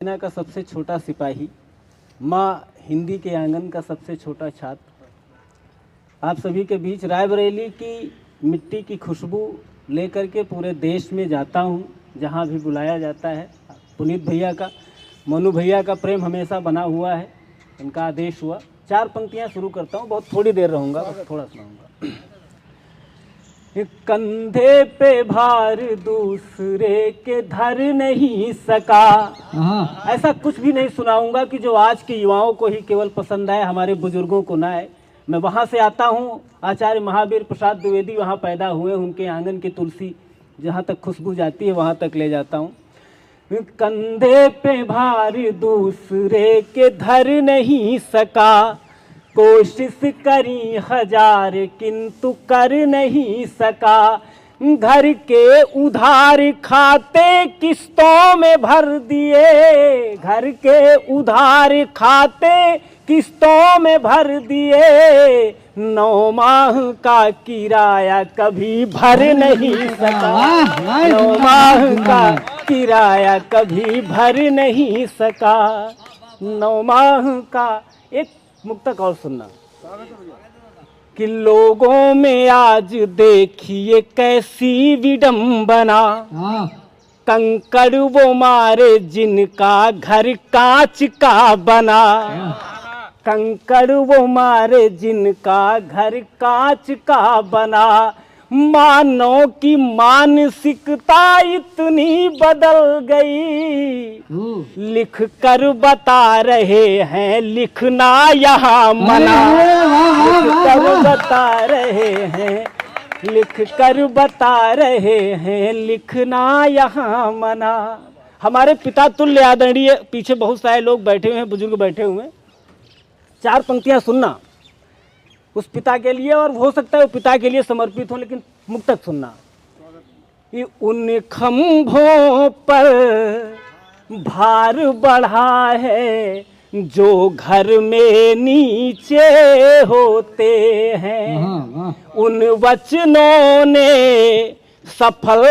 सेना का सबसे छोटा सिपाही, माँ हिंदी के आंगन का सबसे छोटा छात्र, आप सभी के बीच रायबरेली की मिट्टी की खुशबू लेकर के पूरे देश में जाता हूँ, जहाँ भी बुलाया जाता है। पुनीत भैया का, मनु भैया का प्रेम हमेशा बना हुआ है, इनका आदेश हुआ। 4 पंक्तियाँ शुरू करता हूँ, बहुत थोड़ी देर रहूँगा, बस थोड़ा सुनाऊँगा। कंधे पे भार दूसरे के धर नहीं सका, ऐसा कुछ भी नहीं सुनाऊंगा कि जो आज के युवाओं को ही केवल पसंद आए, हमारे बुजुर्गों को ना आए। मैं वहाँ से आता हूँ, आचार्य महावीर प्रसाद द्विवेदी वहाँ पैदा हुए, उनके आंगन की तुलसी जहाँ तक खुशबू जाती है वहाँ तक ले जाता हूँ। कंधे पे भार दूसरे के धर नहीं सका, कोशिश करी हजार किंतु कर नहीं सका। घर के उधार खाते किस्तों में भर दिए, घर के उधार खाते किस्तों में भर दिए। 9 माह का किराया कभी भर नहीं सका, 9 माह का किराया कभी भर नहीं सका। 9 माह का एक मुक्तक और सुनना कि लोगों में आज देखिए कैसी विडंबना, कंकड़ वो मारे जिनका घर कांच का बना, कंकड़ वो मारे जिनका घर कांच का बना। मानव की मानसिकता इतनी बदल गई, लिख कर बता रहे हैं लिखना यहाँ मना, लिख कर बता रहे हैं, लिख कर बता रहे हैं लिखना यहाँ मना। हमारे पिता तुल्य आदरणीय, पीछे बहुत सारे लोग बैठे हुए हैं, बुजुर्ग बैठे हुए हैं। 4 पंक्तियाँ सुनना उस पिता के लिए, और हो सकता है वो पिता के लिए समर्पित हो, लेकिन मुक्तक सुनना। ये उन खंभों पर भार बढ़ा है जो घर में नीचे होते हैं, उन वचनों ने सफल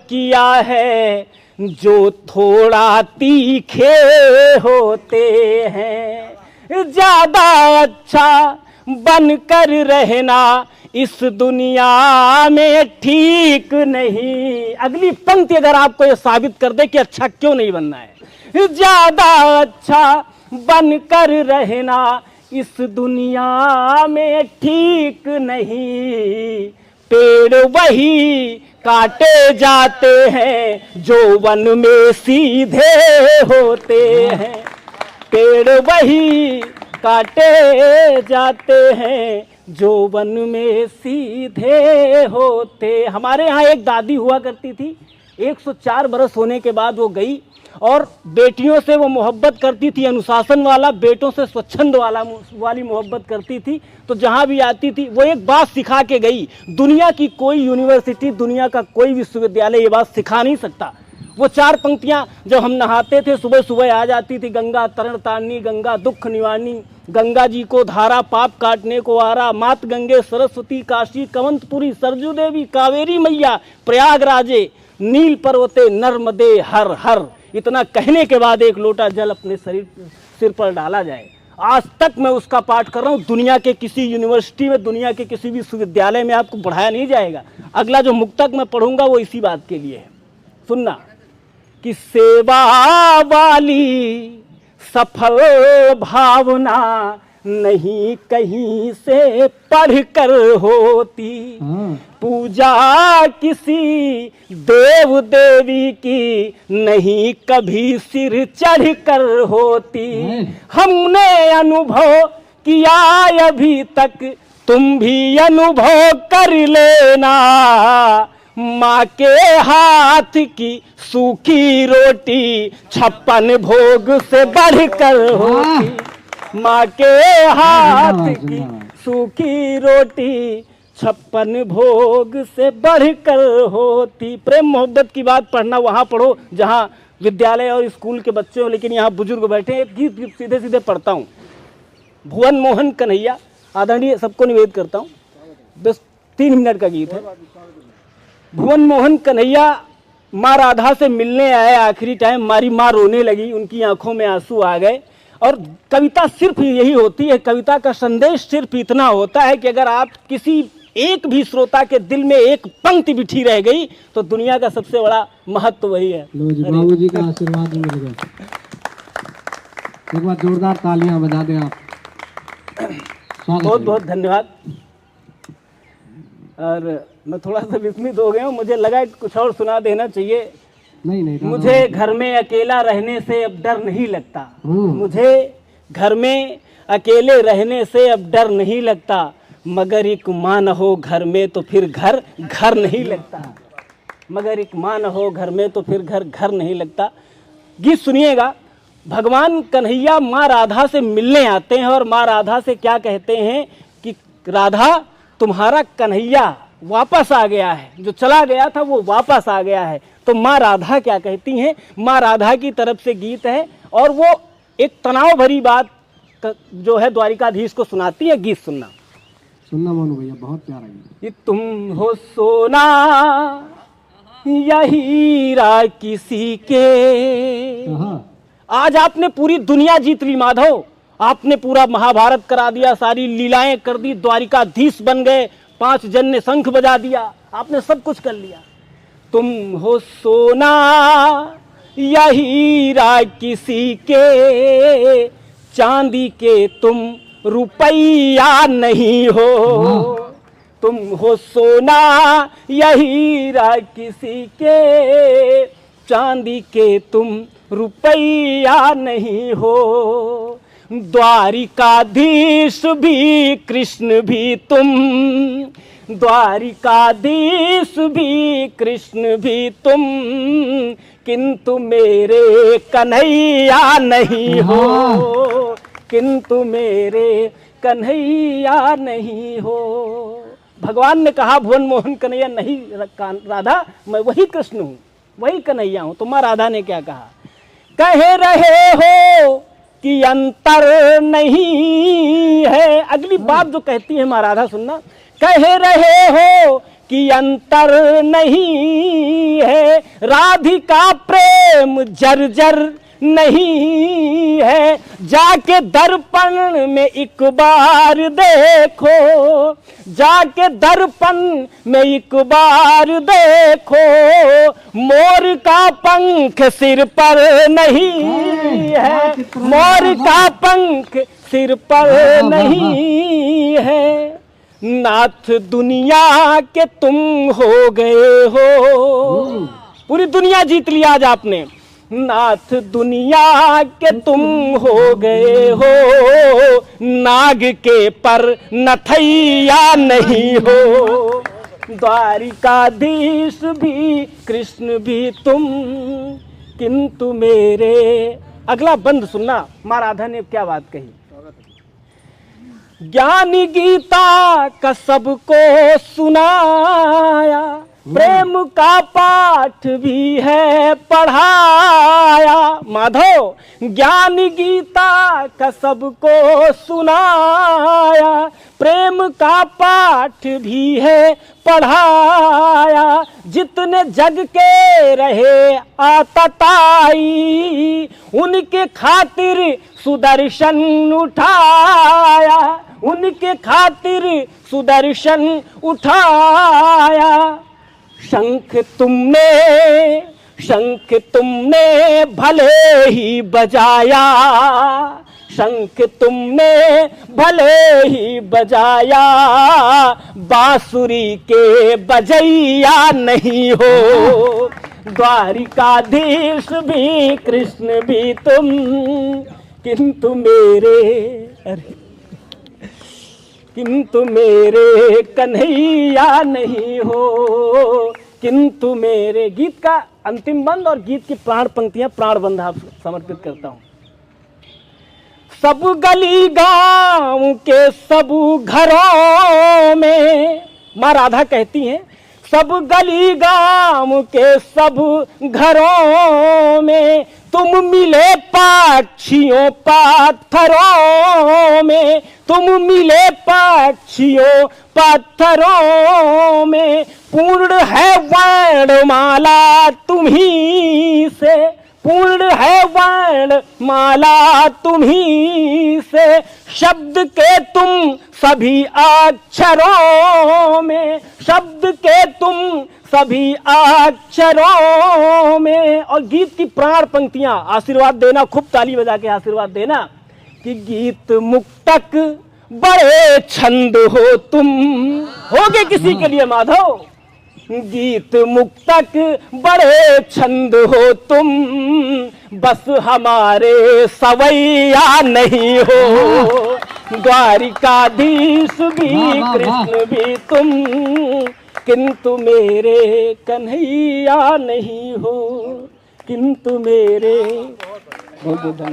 किया है जो थोड़ा तीखे होते हैं। ज्यादा अच्छा बनकर रहना इस दुनिया में ठीक नहीं। अगली पंक्ति अगर आपको ये साबित कर दे कि अच्छा क्यों नहीं बनना है। ज्यादा अच्छा बनकर रहना इस दुनिया में ठीक नहीं। पेड़ वही काटे जाते हैं जो वन में सीधे होते हैं, पेड़ वही काटे जाते हैं जो वन में सीधे होते। हमारे यहाँ एक दादी हुआ करती थी, 104 बरस होने के बाद वो गई, और बेटियों से वो मोहब्बत करती थी, अनुशासन वाला, बेटों से स्वच्छंद वाली मोहब्बत करती थी। तो जहाँ भी आती थी वो एक बात सिखा के गई, दुनिया की कोई यूनिवर्सिटी, दुनिया का कोई विश्वविद्यालय ये बात सिखा नहीं सकता। वो 4 पंक्तियाँ जब हम नहाते थे सुबह सुबह आ जाती थी। गंगा तरण तारनी, गंगा दुख निवारणी, गंगा जी को धारा पाप काटने को आरा, मात गंगे सरस्वती काशी कवंतपुरी सरजू देवी कावेरी मैया प्रयागराजे नील पर्वते नर्मदे हर हर। इतना कहने के बाद एक लोटा जल अपने सिर पर डाला जाए। आज तक मैं उसका पाठ कर रहा हूँ। दुनिया के किसी यूनिवर्सिटी में, दुनिया के किसी विश्वविद्यालय में आपको पढ़ाया नहीं जाएगा। अगला जो मुक्तक मैं पढ़ूंगा वो इसी बात के लिए है, सुनना कि सेवा वाली सफल भावना नहीं कहीं से पढ़कर होती, पूजा किसी देव देवी की नहीं कभी सिर चढ़कर होती। हमने अनुभव किया अभी तक, तुम भी अनुभव कर लेना। माँ के हाथ की सूखी रोटी 56 भोग से बढ़कर होती, माँ के हाथ की सूखी रोटी 56 भोग से बढ़कर होती। प्रेम मोहब्बत की बात पढ़ना वहाँ पढ़ो जहाँ विद्यालय और स्कूल के बच्चे हो, लेकिन यहाँ बुजुर्ग बैठे। एक गीत सीधे सीधे पढ़ता हूँ। भुवन मोहन कन्हैया आदरणीय, सबको निवेदन करता हूँ, बस 3 मिनट का गीत है। भुवन मोहन कन्हैया माँ राधा से मिलने आए, आखिरी टाइम हमारी माँ रोने लगी, उनकी आंखों में आंसू आ गए। और कविता सिर्फ यही होती है, कविता का संदेश सिर्फ इतना होता है कि अगर आप किसी एक भी श्रोता के दिल में एक पंक्ति बिठी रह गई तो दुनिया का सबसे बड़ा महत्व वही है। बाबू जी का आशीर्वाद मिलेगा। एक बार जोरदार तालियां बजा दें आप। बहुत बहुत धन्यवाद। और मैं थोड़ा सा विस्मित हो गया हूँ, मुझे लगा कि कुछ और सुना देना चाहिए। नहीं मुझे घर में अकेला रहने से अब डर नहीं लगता, मुझे घर में अकेले रहने से अब डर नहीं लगता, मगर एक माँ न हो घर में तो फिर घर घर नहीं लगता, मगर एक माँ न हो घर में तो फिर घर घर नहीं लगता। गीत सुनिएगा। भगवान कन्हैया माँ राधा से मिलने आते हैं और माँ राधा से क्या कहते हैं कि राधा तुम्हारा कन्हैया वापस आ गया है, जो चला गया था वो वापस आ गया है। तो माँ राधा क्या कहती हैं, माँ राधा की तरफ से गीत है और वो एक तनाव भरी बात जो है द्वारिकाधीश को सुनाती है। गीत सुनना मोनू भैया, बहुत प्यारा गीत। कि तुम हो सोना या हीरा किसी के। आज आपने पूरी दुनिया जीत ली माधव, आपने पूरा महाभारत करा दिया, सारी लीलाएं कर दी, द्वारिकाधीश बन गए, 5 जन ने शंख बजा दिया, आपने सब कुछ कर लिया। तुम हो सोना या हीरा किसी के, चांदी के तुम रुपया नहीं हो। तुम हो सोना या हीरा किसी के, चांदी के तुम रुपया नहीं हो। द्वारिकाधीश भी कृष्ण भी तुम, द्वारिकाधीश भी कृष्ण भी तुम, किंतु मेरे कन्हैया नहीं हो, किंतु मेरे कन्हैया नहीं हो। भगवान ने कहा भुवन मोहन कन्हैया नहीं राधा, मैं वही कृष्ण हूँ, वही कन्हैया हूँ। तो माँ राधा ने क्या कहा, कह रहे हो कि अंतर नहीं है। अगली बात जो कहती है माँ राधा सुनना, कह रहे हो कि अंतर नहीं है, राधिका प्रेम जर्जर नहीं है, जाके दर्पण में एक बार देखो, जाके दर्पण में एक बार देखो, मोर का पंख सिर पर नहीं है, मोर का पंख सिर पर नहीं है। नाथ दुनिया के तुम हो गए हो, पूरी दुनिया जीत लिया आज आपने। नाथ दुनिया के तुम हो गए हो, नाग के पर नथैया नहीं हो। द्वारिकाधीश भी कृष्ण भी तुम, किंतु मेरे। अगला बंद सुनना, माँ राधा ने क्या बात कही। ज्ञानी गीता का सबको सुनाया, प्रेम का पाठ भी है पढ़ाया। माधव ज्ञान गीता का सबको सुनाया, प्रेम का पाठ भी है पढ़ाया। जितने जग के रहे आतताई, उनके खातिर सुदर्शन उठाया, उनके खातिर सुदर्शन उठाया। शंख तुमने भले ही बजाया, शंख तुमने भले ही बजाया, बांसुरी के बजैया नहीं हो। द्वारिकाधीश भी कृष्ण भी तुम, किंतु मेरे कन्हैया नहीं हो, किंतु मेरे। गीत का अंतिम बंद और गीत की प्राण पंक्तियां, प्राण बंद आप समर्पित करता हूं। सब गली गांव के सब घरों में, माँ राधा कहती हैं, सब गली गांव के सब घरों में तुम मिले पक्षियों पत्थरों में, तुम मिले पक्षियों पत्थरों में। पूर्ण है वर्णमाला तुम्ही से, पूर्ण है वर्णमाला तुम्ही से, शब्द के तुम सभी अक्षरों में, शब्द के तुम सभी अक्षरों में। और गीत की प्राण पंक्तियां, आशीर्वाद देना, खूब ताली बजा के आशीर्वाद देना कि गीत मुक्तक बड़े छंद हो तुम। होगे किसी के लिए माधव, गीत मुक्तक बड़े छंद हो तुम, बस हमारे सवैया नहीं हो। द्वारिकाधीश भी कृष्ण भी तुम, किंतु मेरे कन्हैया नहीं हो, किंतु मेरे। बहुत बहुत धन्यवाद।